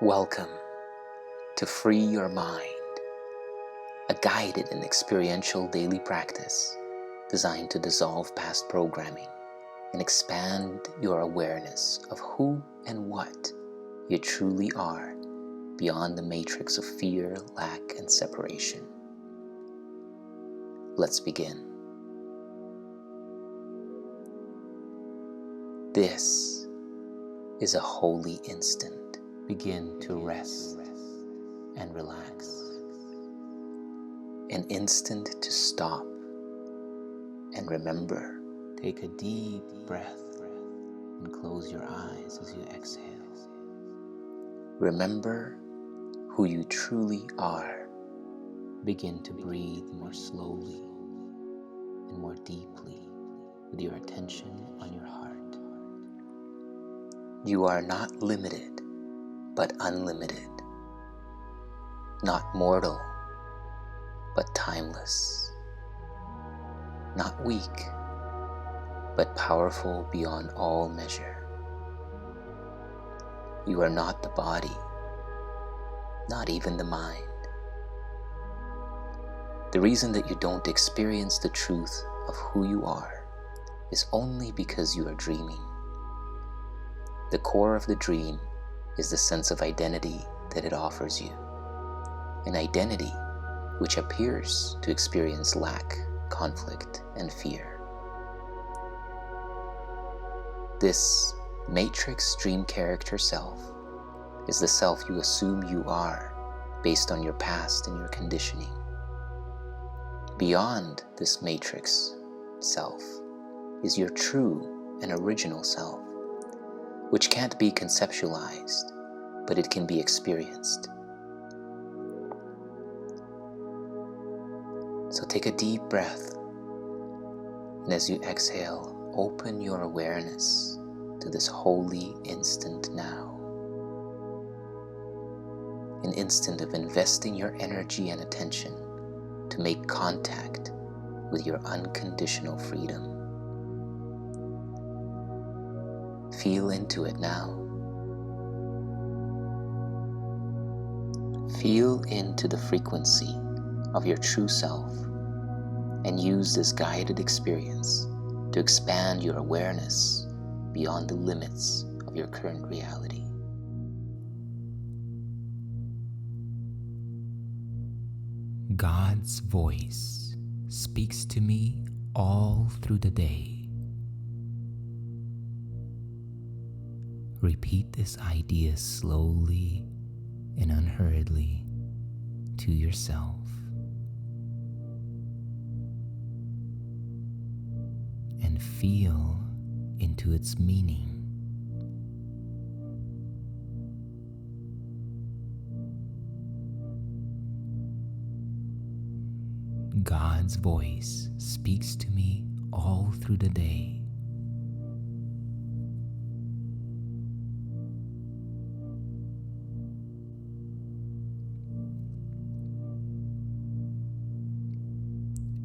Welcome to Free Your Mind, a guided and experiential daily practice designed to dissolve past programming and expand your awareness of who and what you truly are beyond the matrix of fear, lack, and separation. Let's begin. This is a holy instant. Begin to rest and relax. An instant to stop and remember. Take a deep breath and close your eyes as you exhale. Remember who you truly are. Begin to breathe more slowly and more deeply with your attention on your heart. You are not limited, but unlimited. Not mortal, but timeless. Not weak, but powerful beyond all measure. You are not the body, not even the mind. The reason that you don't experience the truth of who you are is only because you are dreaming. The core of the dream is the sense of identity that it offers you, an identity which appears to experience lack, conflict, and fear. This matrix dream character self is the self you assume you are based on your past and your conditioning. Beyond this matrix self is your true and original self, which can't be conceptualized, but it can be experienced. So take a deep breath, and as you exhale, open your awareness to this holy instant now. An instant of investing your energy and attention to make contact with your unconditional freedom. Feel into it now. Feel into the frequency of your true self and use this guided experience to expand your awareness beyond the limits of your current reality. God's voice speaks to me all through the day. Repeat this idea slowly and unhurriedly to yourself. And feel into its meaning. God's voice speaks to me all through the day.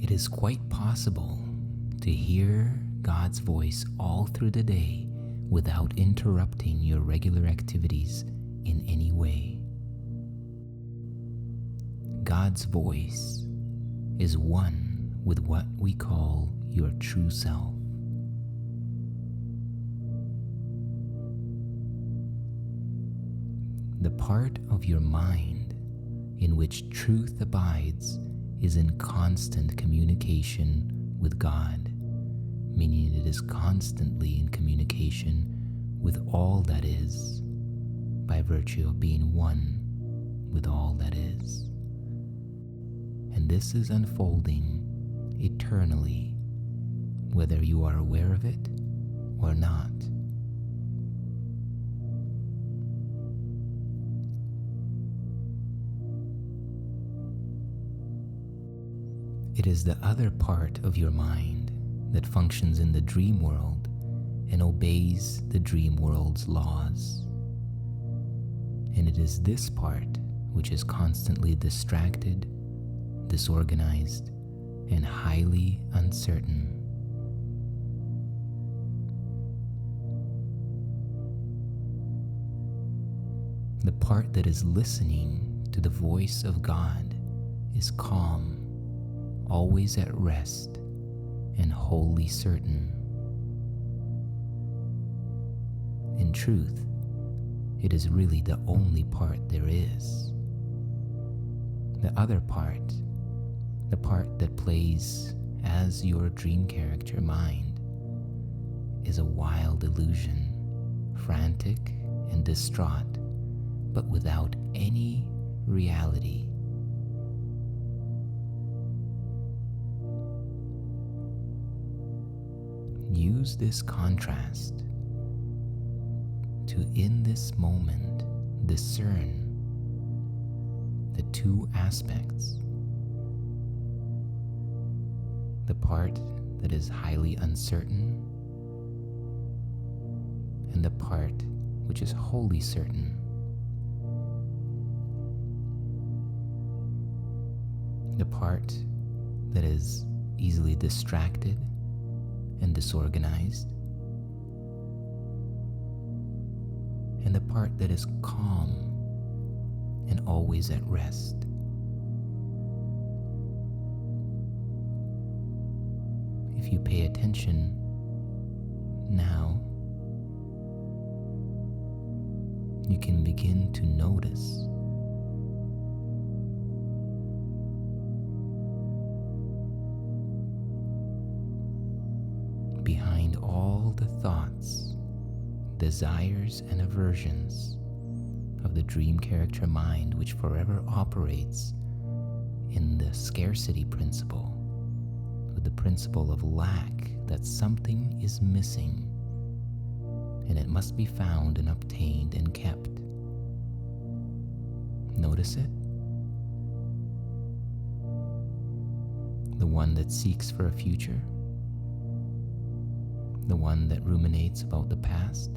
It is quite possible to hear God's voice all through the day without interrupting your regular activities in any way. God's voice is one with what we call your true self. The part of your mind in which truth abides is in constant communication with God, meaning it is constantly in communication with all that is, by virtue of being one with all that is. And this is unfolding eternally, whether you are aware of it or not. It is the other part of your mind that functions in the dream world and obeys the dream world's laws. And it is this part which is constantly distracted, disorganized, and highly uncertain. The part that is listening to the voice of God is calm, always at rest, and wholly certain. In truth, it is really the only part there is. The other part, the part that plays as your dream character mind, is a wild illusion, frantic and distraught, but without any reality. Use this contrast to, in this moment, discern the two aspects: the part that is highly uncertain and the part which is wholly certain. The part that is easily distracted and disorganized, and the part that is calm and always at rest. If you pay attention now, you can begin to notice behind all the thoughts, desires, and aversions of the dream character mind, which forever operates in the scarcity principle, with the principle of lack, that something is missing and it must be found and obtained and kept. Notice it. The one that seeks for a future, the one that ruminates about the past,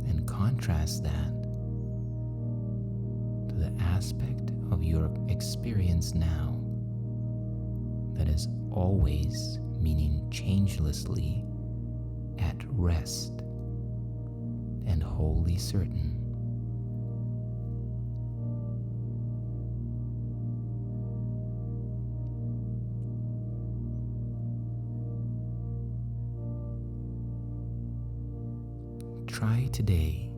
and contrast that to the aspect of your experience now that is always, meaning changelessly, at rest and wholly certain. Try today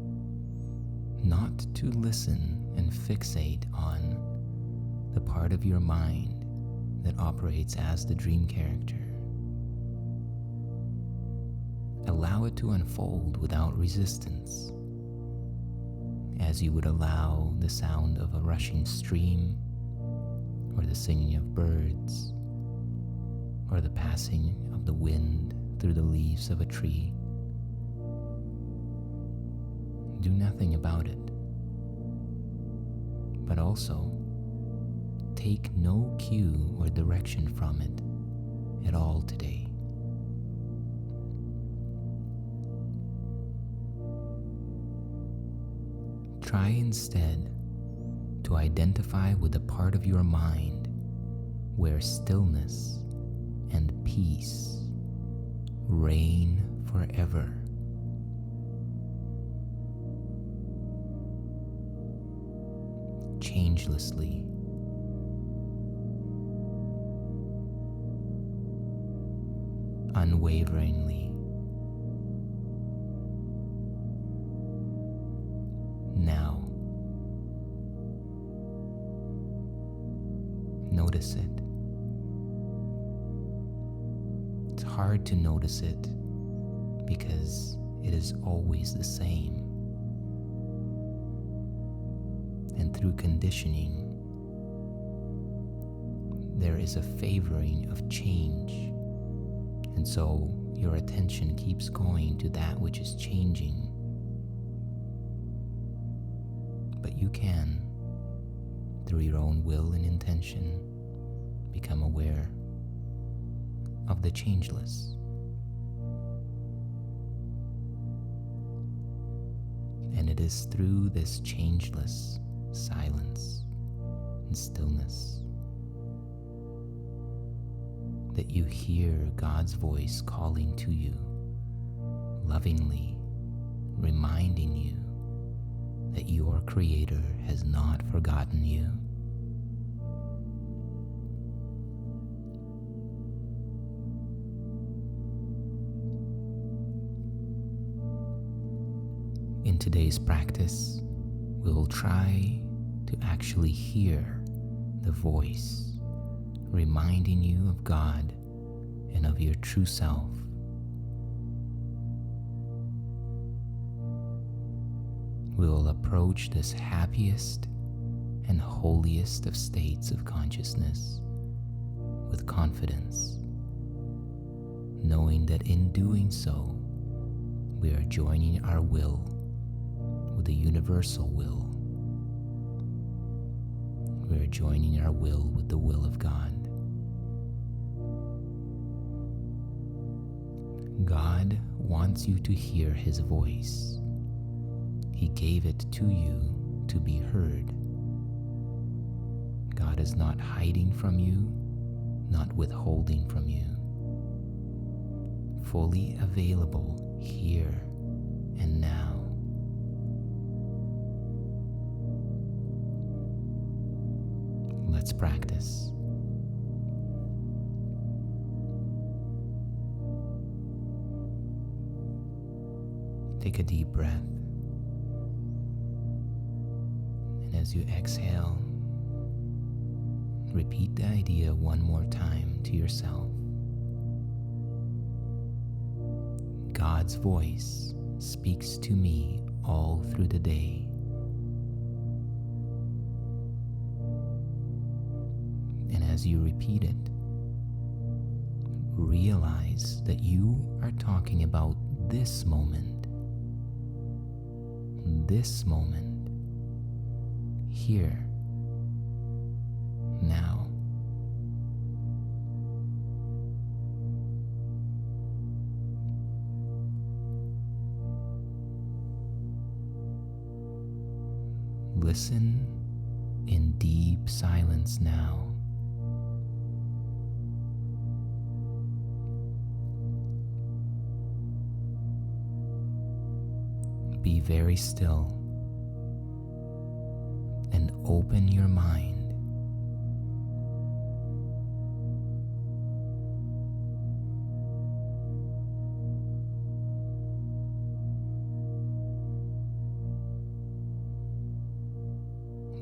not to listen and fixate on the part of your mind that operates as the dream character. Allow it to unfold without resistance, as you would allow the sound of a rushing stream, or the singing of birds, or the passing of the wind through the leaves of a tree. Do nothing about it, but also take no cue or direction from it at all today. Try instead to identify with the part of your mind where stillness and peace reign forever. Changelessly. Unwaveringly. Now, notice it. It's hard to notice it because it is always the same. And through conditioning, there is a favoring of change. And so your attention keeps going to that which is changing. But you can, through your own will and intention, become aware of the changeless. And it is through this changeless silence and stillness that you hear God's voice calling to you lovingly reminding you that your Creator has not forgotten you. In today's practice, we will try to actually hear the voice reminding you of God and of your true self. We will approach this happiest and holiest of states of consciousness with confidence, knowing that in doing so, we are joining our will with the universal will. We are joining our will with the will of God. God wants you to hear His voice. He gave it to you to be heard. God is not hiding from you, not withholding from you. Fully available here and now. Let's practice. Take a deep breath. And as you exhale, repeat the idea one more time to yourself. God's voice speaks to me all through the day. And as you repeat it, realize that you are talking about this moment, here, now. Listen in deep silence now. Be very still and open your mind.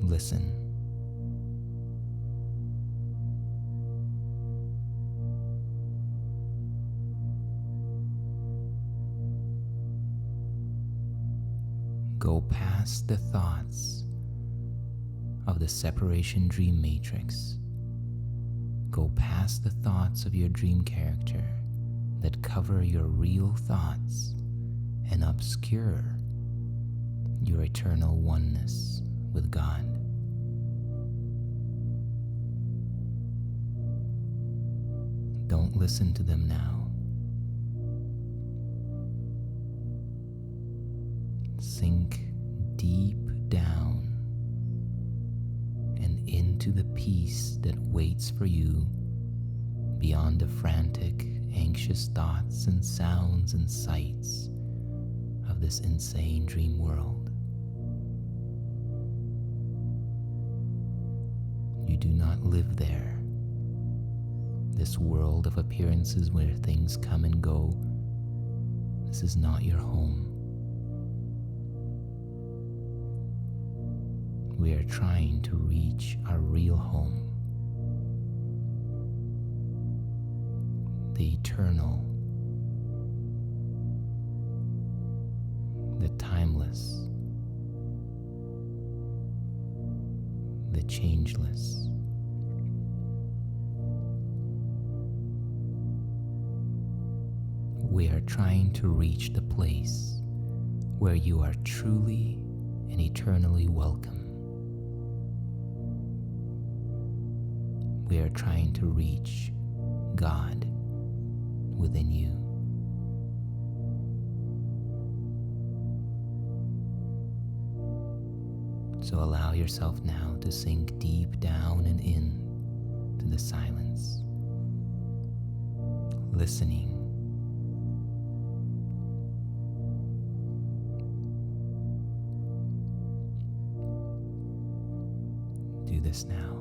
Listen. Go past the thoughts of the separation dream matrix. Go past the thoughts of your dream character that cover your real thoughts and obscure your eternal oneness with God. Don't listen to them now. Sink deep down and into the peace that waits for you beyond the frantic, anxious thoughts and sounds and sights of this insane dream world. You do not live there. This world of appearances where things come and go, this is not your home. We are trying to reach our real home, the eternal, the timeless, the changeless. We are trying to reach the place where you are truly and eternally welcome. We are trying to reach God within you. So allow yourself now to sink deep down and in to the silence, listening this now.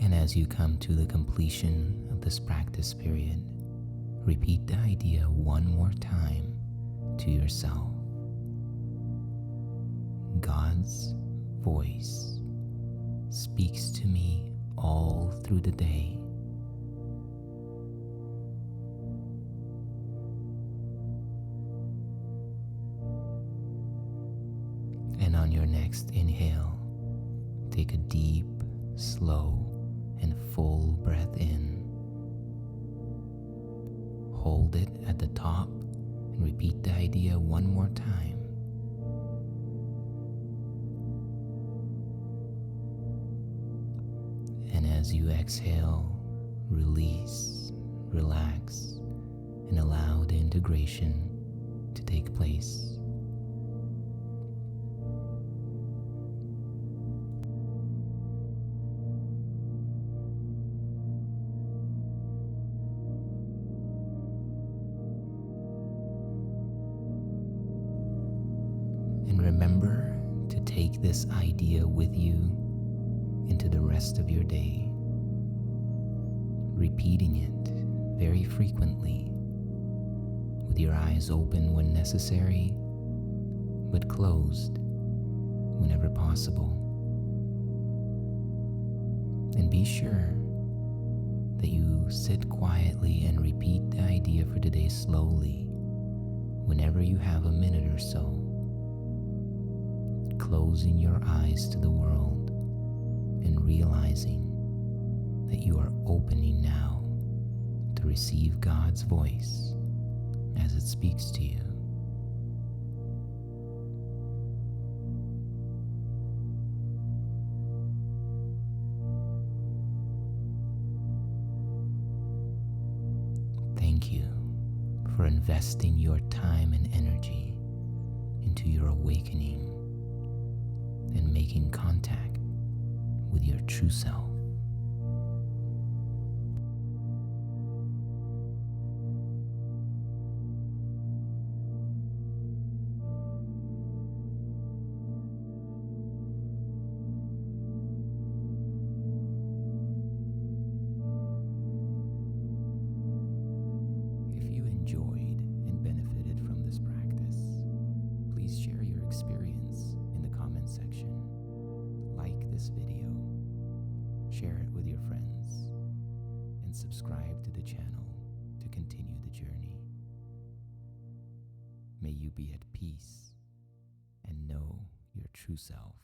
And as you come to the completion of this practice period, repeat the idea one more time to yourself. God's voice speaks to me all through the day. And on your next inhale, take a deep, slow, and full breath in. Hold it at the top and repeat the idea one more time. And as you exhale, release, relax, and allow the integration to take place. And remember to take this idea with you into the rest of your day, repeating it very frequently, with your eyes open when necessary, but closed whenever possible. And be sure that you sit quietly and repeat the idea for today slowly whenever you have a minute or so, closing your eyes to the world and realizing that you are opening now to receive God's voice as it speaks to you. Thank you for investing your time and energy into your awakening and making contact with your true self. If you enjoyed and benefited from this practice, please share your experience in the comment section. Like this video, share it with your friends, and subscribe to the channel to continue the journey. May you be at peace and know your true self.